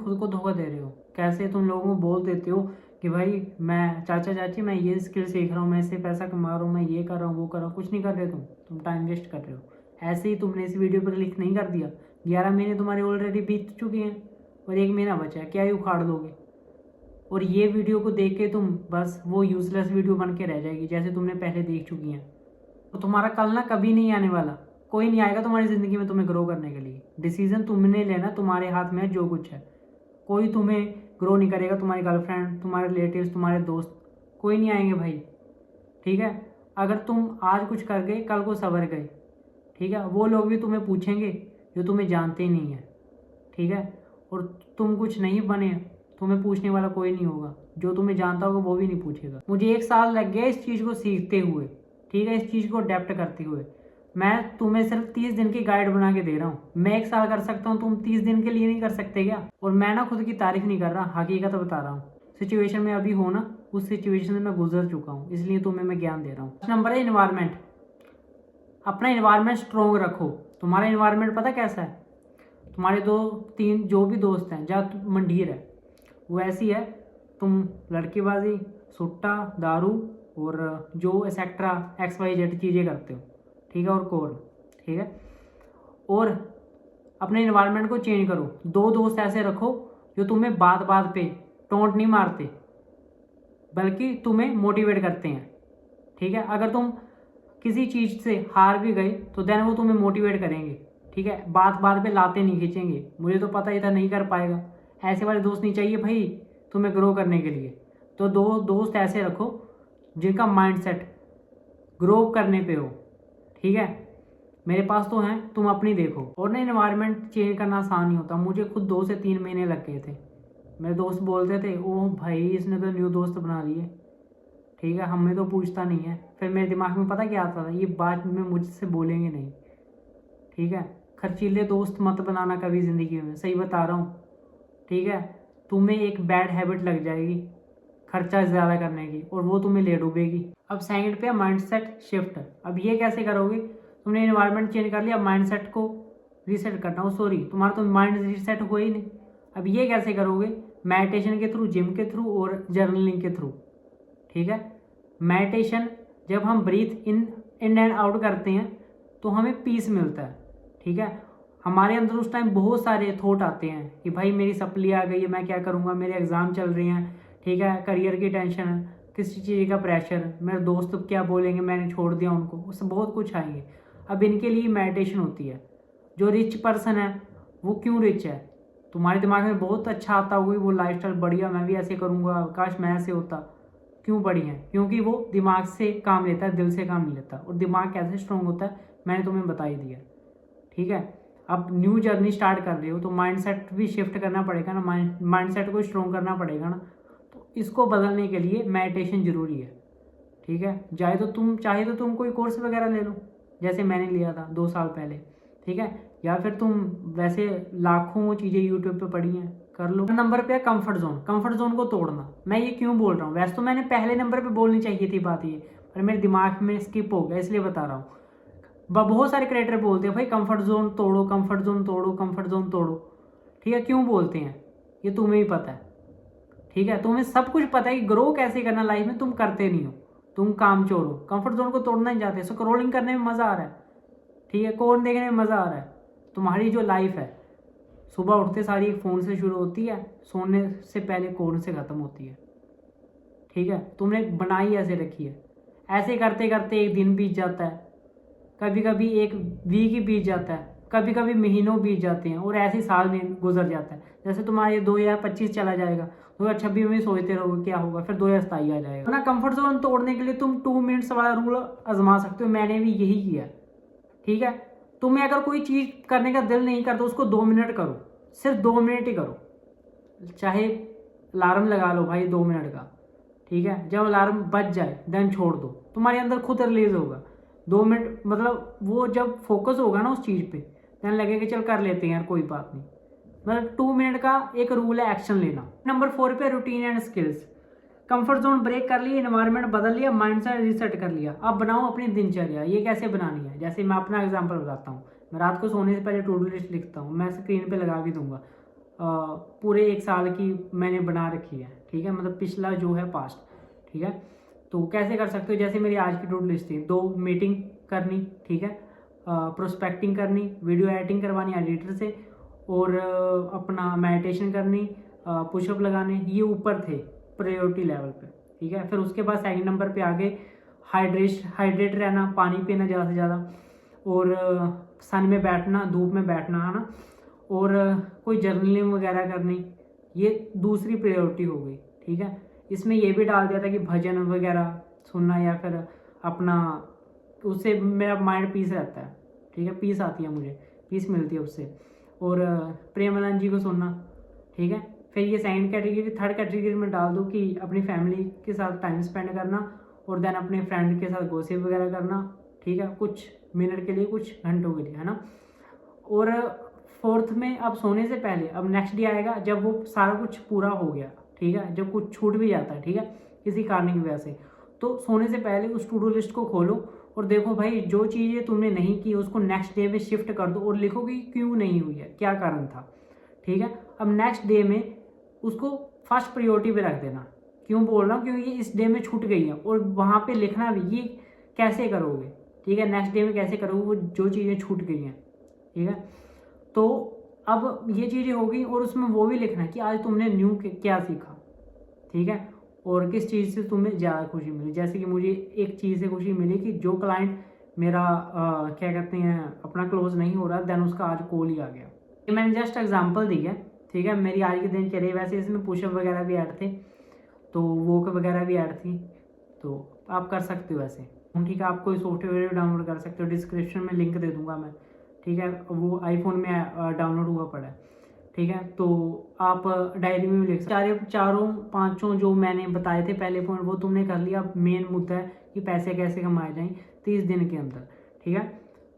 खुद को धोखा दे रहे हो। कैसे तुम लोगों को बोल देते हो कि भाई मैं चाचा चाची मैं ये स्किल सीख रहा हूँ, मैं इससे पैसा कमा रहा हूँ, मैं ये कर रहा हूँ वो कर रहा हूँ। कुछ नहीं कर रहे तुम टाइम वेस्ट कर रहे हो। ऐसे ही तुमने इस वीडियो पर क्लिक नहीं कर दिया, 11 महीने तुम्हारे ऑलरेडी बीत चुके हैं और 1 महीना बचा है, क्या ही उखाड़ दोगे। और ये वीडियो को देख के तुम बस वो यूजलेस वीडियो बन के रह जाएगी जैसे तुमने पहले देख चुकी हैं। तो तुम्हारा कल ना कभी नहीं आने वाला, कोई नहीं आएगा तुम्हारी ज़िंदगी में तुम्हें ग्रो करने के लिए। डिसीजन तुमने लेना, तुम्हारे हाथ में है जो कुछ है। कोई तुम्हें ग्रो नहीं करेगा, तुम्हारी गर्लफ्रेंड, तुम्हारे रिलेटिव्स, तुम्हारे दोस्त, कोई नहीं आएंगे भाई। ठीक है, अगर तुम आज कुछ कर गए कल को सवर गए, ठीक है, वो लोग भी तुम्हें पूछेंगे जो तुम्हें जानते ही नहीं है। ठीक है, और तुम कुछ नहीं बने, तुम्हें पूछने वाला कोई नहीं होगा। जो तुम्हें जानता होगा वो भी नहीं पूछेगा। मुझे 1 साल लग गया इस चीज़ को सीखते हुए, ठीक है, इस चीज़ को अडेप्ट करते हुए। मैं तुम्हें सिर्फ 30 दिन की गाइड बना के दे रहा हूँ। मैं 1 साल कर सकता हूँ, तुम 30 दिन के लिए नहीं कर सकते क्या? और मैं ना खुद की तारीफ नहीं कर रहा, हकीकत बता रहा हूँ। सिचुएशन में अभी हो ना, उस सिचुएशन में मैं गुजर चुका हूँ, इसलिए तुम्हें मैं ज्ञान दे रहा हूँ। नंबर है इन्वायरमेंट। अपना इन्वायरमेंट स्ट्रॉन्ग रखो। तुम्हारा इन्वायरमेंट पता कैसा है? तुम्हारे 2-3 जो भी दोस्त हैं, जहाँ मंडीर है वो ऐसी है, तुम लड़कीबाजी, सुट्टा, दारू और जो एक्सेट्रा XYZ चीज़ें करते हो, ठीक है, और कोर, ठीक है। और अपने इन्वायरमेंट को चेंज करो। 2 दोस्त ऐसे रखो जो तुम्हें बात बात पे टोंट नहीं मारते, बल्कि तुम्हें मोटिवेट करते हैं। ठीक है, अगर तुम किसी चीज़ से हार भी गए तो देन वो तुम्हें मोटिवेट करेंगे। ठीक है, बात बात पे लाते नहीं खींचेंगे, मुझे तो पता ही था नहीं कर पाएगा। ऐसे वाले दोस्त नहीं चाहिए भाई तुम्हें ग्रो करने के लिए। तो 2 दोस्त ऐसे रखो जिनका माइंडसेट ग्रो करने पे हो। ठीक है, मेरे पास तो हैं, तुम अपनी देखो। और ना इन्वायरमेंट चेंज करना आसान नहीं होता। मुझे खुद 2 से 3 महीने लग गए थे। मेरे दोस्त बोलते थे ओह भाई इसने तो न्यू दोस्त बना लिए, ठीक है, हमें तो पूछता नहीं है। फिर मेरे दिमाग में पता क्या आता था, ये बात में मुझसे बोलेंगे नहीं। ठीक है, खर्चीले दोस्त मत बनाना कभी ज़िंदगी में, सही बता रहा हूँ। ठीक है, तुम्हें एक बैड हैबिट लग जाएगी खर्चा ज़्यादा करने की, और वो तुम्हें ले डूबेगी। अब सेकंड पे माइंडसेट शिफ्ट। अब ये कैसे करोगे? तुमने एनवायरनमेंट चेंज कर लिया, माइंडसेट को रीसेट करना हो, सॉरी तुम्हारा तो माइंड रीसेट हुआ ही नहीं। अब ये कैसे करोगे? मेडिटेशन के थ्रू, जिम के थ्रू और जर्नलिंग के थ्रू। ठीक है, मेडिटेशन जब हम ब्रीथ इन एंड आउट करते हैं तो हमें पीस मिलता है। ठीक है, हमारे अंदर उस टाइम बहुत सारे थॉट आते हैं कि भाई मेरी सप्ली आ गई है, मैं क्या करूँगा, मेरे एग्ज़ाम चल रहे हैं, ठीक है, करियर की टेंशन, किसी चीज़ का प्रेशर, मेरे दोस्त क्या बोलेंगे, मैंने छोड़ दिया उनको, उससे बहुत कुछ आएंगे। अब इनके लिए मेडिटेशन होती है। जो रिच पर्सन है वो क्यों रिच है? तुम्हारे दिमाग में बहुत अच्छा आता होगा वो लाइफस्टाइल बढ़िया, मैं भी ऐसे करूँगा, काश मैं ऐसे होता। क्यों बढ़िया? क्योंकि वो दिमाग से काम लेता है, दिल से काम नहीं लेता। और दिमाग कैसे स्ट्रॉन्ग होता है मैंने तुम्हें बता ही दिया। ठीक है, अब न्यू जर्नी स्टार्ट कर रहे हो तो माइंडसेट भी शिफ्ट करना पड़ेगा ना, माइंडसेट को स्ट्रॉन्ग करना पड़ेगा ना। तो इसको बदलने के लिए मेडिटेशन ज़रूरी है। ठीक है, चाहे तो तुम कोई कोर्स वगैरह ले लो, जैसे मैंने लिया था 2 साल पहले। ठीक है, या फिर तुम वैसे लाखों चीज़ें यूट्यूब पे पढ़ी हैं, कर लो। नंबर पे है कंफर्ट जोन। कंफर्ट जोन को तोड़ना। मैं ये क्यों बोल रहा हूँ? वैसे तो मैंने पहले नंबर पे बोलनी चाहिए थी बात ये, पर मेरे दिमाग में स्किप हो गया, इसलिए बता रहा हूँ। बहुत सारे क्रिएटर बोलते हैं भाई कंफर्ट जोन तोड़ो, कंफर्ट जोन तोड़ो, कंफर्ट जोन तोड़ो। ठीक है, क्यों बोलते हैं ये तुम्हें ही पता है। ठीक है, तुम्हें सब कुछ पता है कि ग्रो कैसे करना लाइफ में, तुम करते नहीं हो, तुम कामचोर हो। कंफर्ट जोन को तोड़ना ही चाहते, स्क्रॉलिंग करने में मज़ा आ रहा है, ठीक है, कौन देखने में मज़ा आ रहा है। तुम्हारी जो लाइफ है सुबह उठते सारी फ़ोन से शुरू होती है, सोने से पहले कौन से ख़त्म होती है। ठीक है, तुमने बनाई ऐसे रखी है। ऐसे करते करते एक दिन बीत जाता है, कभी कभी एक वीक ही बीत जाता है, कभी कभी महीनों बीत जाते हैं, और ऐसे साल में गुजर जाता है। जैसे तुम्हारा 2025 चला जाएगा, 2026 में सोचते रहोगे क्या होगा, फिर 2027 आ जाएगा ना। कंफर्ट जोन तोड़ने के लिए तुम 2 मिनट्स वाला रूल आजमा सकते हो, मैंने भी यही किया। ठीक है, तुम्हें अगर कोई चीज़ करने का दिल नहीं करता उसको 2 मिनट करो, सिर्फ 2 मिनट ही करो। चाहे अलार्म लगा लो भाई 2 मिनट का। ठीक है, जब अलार्म बज जाए देन छोड़ दो, तुम्हारे अंदर खुद रिलीज होगा। 2 मिनट मतलब वो जब फोकस होगा ना उस चीज़ पे, देन लगेगा चल कर लेते हैं यार, कोई बात नहीं। मतलब 2 मिनट का एक रूल है एक्शन लेना। नंबर 4 पे routine and skills. Comfort zone break कर लिया, एनवायरनमेंट बदल लिया, माइंडसेट रीसेट कर लिया। अब बनाओ अपनी दिनचर्या। ये कैसे बनानी है? जैसे मैं अपना एग्जांपल बताता हूँ। मैं रात को सोने से पहले टू डू लिस्ट लिखता हूँ, मैं स्क्रीन पे लगा भी दूंगा। पूरे 1 साल की मैंने बना रखी है, ठीक है, मतलब पिछला जो है पास्ट, ठीक है। तो कैसे कर सकते हो, जैसे मेरी आज की टू डू लिस्ट थी, 2 मीटिंग करनी, ठीक है, प्रोस्पेक्टिंग करनी, वीडियो एडिटिंग करवानी एडिटर से, और अपना मेडिटेशन करनी, पुशअप लगाने, ये ऊपर थे प्रायोरिटी लेवल पे, ठीक है। फिर उसके बाद सेकंड नंबर पे आगे हाइड्रेट रहना, पानी पीना ज़्यादा से ज़्यादा, और सन में बैठना, धूप में बैठना, है ना, और कोई जर्नलिंग वगैरह करनी, ये दूसरी प्रायोरिटी हो गई, ठीक है। इसमें ये भी डाल दिया था कि भजन वगैरह सुनना, या फिर अपना, उससे मेरा माइंड पीस रहता है, ठीक है, पीस आती है, मुझे पीस मिलती है उससे, और प्रेमानंद जी को सुनना, ठीक है। फिर ये सेकंड कैटेगरी, थर्ड कैटेगरी में डाल दो कि अपनी फैमिली के साथ टाइम स्पेंड करना, और देन अपने फ्रेंड के साथ गॉसिप वगैरह करना, ठीक है, कुछ मिनट के लिए, कुछ घंटों के लिए, है ना। और फोर्थ में, अब सोने से पहले, अब नेक्स्ट डे आएगा जब वो सारा कुछ पूरा हो गया, ठीक है, जब कुछ छूट भी जाता है, ठीक है, किसी कारण की वजह से, तो सोने से पहले उस टू डू लिस्ट को खोलो और देखो भाई जो चीज़ें तुमने नहीं की उसको नेक्स्ट डे में शिफ्ट कर दो, और लिखो कि क्यों नहीं हुई है, क्या कारण था, ठीक है। अब नेक्स्ट डे में उसको फर्स्ट प्रायोरिटी पे रख देना। क्यों बोल रहा हूँ, क्योंकि इस डे में छूट गई है, और वहाँ पे लिखना भी, ये कैसे करोगे, ठीक है, नेक्स्ट डे में कैसे करोगे वो जो चीज़ें छूट गई हैं, ठीक है। तो अब ये चीज़ें हो गई, और उसमें वो भी लिखना कि आज तुमने न्यू क्या सीखा, ठीक है, और किस चीज़ से तुम्हें ज़्यादा खुशी मिली। जैसे कि मुझे एक चीज़ से खुशी मिली कि जो क्लाइंट मेरा क्या कहते हैं अपना क्लोज नहीं हो रहा, देन उसका आज कॉल ही आ गया। ये मैंने जस्ट एग्जांपल दी है, ठीक है, मेरी आज के दिन चले। वैसे इसमें पुशअप वगैरह भी ऐड थे, तो वॉक वगैरह भी ऐड थी, तो आप कर सकते हो वैसे, ठीक है। आप कोई सॉफ्टवेयर भी डाउनलोड कर सकते हो, डिस्क्रिप्शन में लिंक दे दूंगा मैं, ठीक है, वो आईफोन में डाउनलोड हुआ पड़ा है, ठीक है। तो आप डायरी में भी लिख सकते, चारों पांचों जो मैंने बताए थे पहले पॉइंट वो तुमने कर लिया। अब मेन मुद्दा है कि पैसे कैसे कमाए जाएं 30 दिन के अंदर, ठीक है।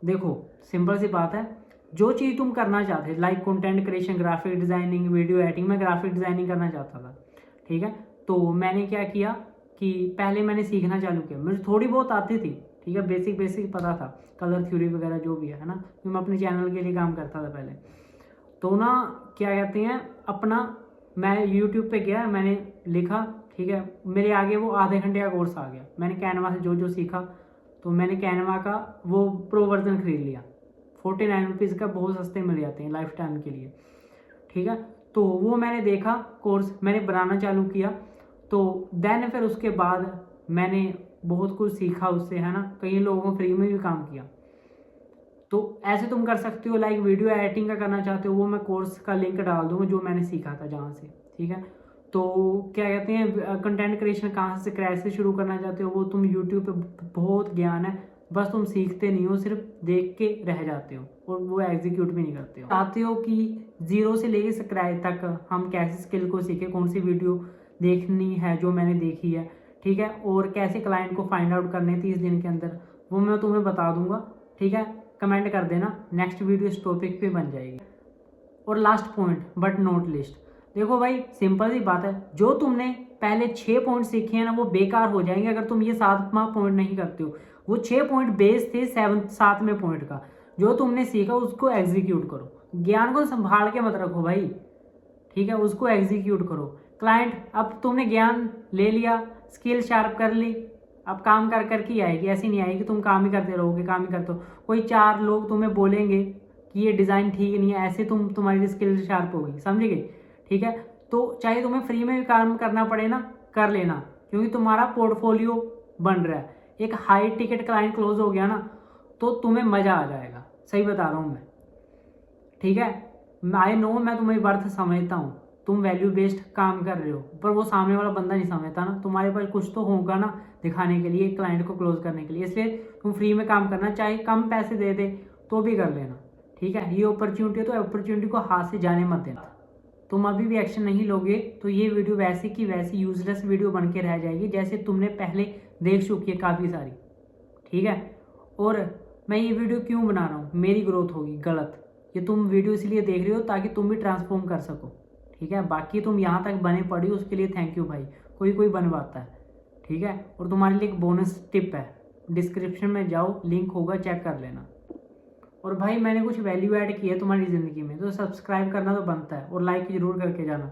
देखो सिंपल सी बात है, जो चीज़ तुम करना चाहते, like content creation, graphic designing, video editing, मैं ग्राफिक डिज़ाइनिंग करना चाहता था, ठीक है। तो मैंने क्या किया कि पहले मैंने सीखना चालू किया, मुझे थोड़ी बहुत आती थी, ठीक है, बेसिक पता था, कलर थ्योरी वगैरह जो भी है ना, तो मैं अपने चैनल के लिए काम करता था पहले। तो ना क्या कहते हैं अपना, मैं यूट्यूब पे गया, मैंने लिखा, ठीक है, मेरे आगे वो आधे घंटे का कोर्स आ गया। मैंने कैनवा से जो सीखा, तो मैंने कैनवा का वो प्रो वर्जन खरीद लिया, 49 रुपीज़ का, बहुत सस्ते मिल जाते हैं लाइफ टाइम के लिए, ठीक है। तो वो मैंने देखा कोर्स, मैंने बनाना चालू किया, तो देन फिर उसके बाद मैंने बहुत कुछ सीखा उससे, है ना, कई लोगों को फ्री में भी काम किया। तो ऐसे तुम कर सकते हो, लाइक वीडियो एडिटिंग का करना चाहते हो, वो मैं कोर्स का लिंक डाल दूंगा जो मैंने सीखा था जहाँ से, ठीक है। तो क्या कहते हैं कंटेंट क्रिएशन कहाँ से क्रैश से शुरू करना चाहते हो, वो तुम यूट्यूब पे बहुत ज्ञान है, बस तुम सीखते नहीं हो, सिर्फ देख के रह जाते हो और वो एग्जीक्यूट भी नहीं करते हो। चाहते हो कि 0 से लेके सब्सक्राइब तक हम कैसे स्किल को सीखें, कौन सी वीडियो देखनी है जो मैंने देखी है, ठीक है, और कैसे क्लाइंट को फाइंड आउट करने 30 दिन के अंदर, वो मैं तुम्हें बता दूंगा, ठीक है। कमेंट कर देना, नेक्स्ट वीडियो इस टॉपिक पे बन जाएगी। और last point but not list, देखो भाई सिंपल सी बात है, जो तुमने पहले 6 पॉइंट सीखे हैं ना वो बेकार हो जाएंगे अगर तुम ये 7वां पॉइंट नहीं करते हो। वो 6 पॉइंट बेस थे 7वें पॉइंट का, जो तुमने सीखा उसको एग्जीक्यूट करो, ज्ञान को संभाल के मत रखो भाई, ठीक है, उसको एग्जीक्यूट करो। क्लाइंट, अब तुमने ज्ञान ले लिया, स्किल शार्प कर ली, अब काम कर करके ही आएगी, ऐसी नहीं आएगी तुम काम ही करते रहोगे, काम ही करते हो, कोई 4 लोग तुम्हें बोलेंगे कि ये डिज़ाइन ठीक नहीं है, ऐसे तुम्हारी स्किल शार्प होगी, समझ गए, ठीक है। तो चाहे तुम्हें फ्री में भी काम करना पड़े ना, कर लेना, क्योंकि तुम्हारा पोर्टफोलियो बन रहा है, एक हाई टिकट क्लाइंट क्लोज हो गया ना तो तुम्हें मज़ा आ जाएगा, सही बता रहा हूँ मैं, ठीक है। आई नो मैं तुम्हारी वर्थ समझता हूँ, तुम वैल्यू बेस्ड काम कर रहे हो, पर वो सामने वाला बंदा नहीं समझता ना, तुम्हारे पास कुछ तो होगा ना दिखाने के लिए, क्लाइंट को क्लोज करने के लिए, इसलिए तुम फ्री में काम करना, चाहे कम पैसे दे दे तो भी कर लेना, ठीक है। ये अपॉर्चुनिटी है तो अपॉर्चुनिटी को हाथ से जाने मत देना। तुम अभी भी एक्शन नहीं लोगे तो ये वीडियो वैसे की वैसी यूजलेस वीडियो बन के रह जाएगी जैसे तुमने पहले देख चुकी है काफ़ी सारी, ठीक है। और मैं ये वीडियो क्यों बना रहा हूँ, मेरी ग्रोथ होगी, गलत, ये तुम वीडियो इसलिए देख रहे हो ताकि तुम भी ट्रांसफॉर्म कर सको, ठीक है। बाकी तुम यहाँ तक बने पड़ी उसके लिए थैंक यू भाई, कोई बन पाता है, ठीक है। और तुम्हारे लिए एक बोनस टिप है, डिस्क्रिप्शन में जाओ, लिंक होगा, चेक कर लेना। और भाई मैंने कुछ वैल्यू ऐड की है तुम्हारी ज़िंदगी में, तो सब्सक्राइब करना तो बनता है और लाइक ज़रूर करके जाना।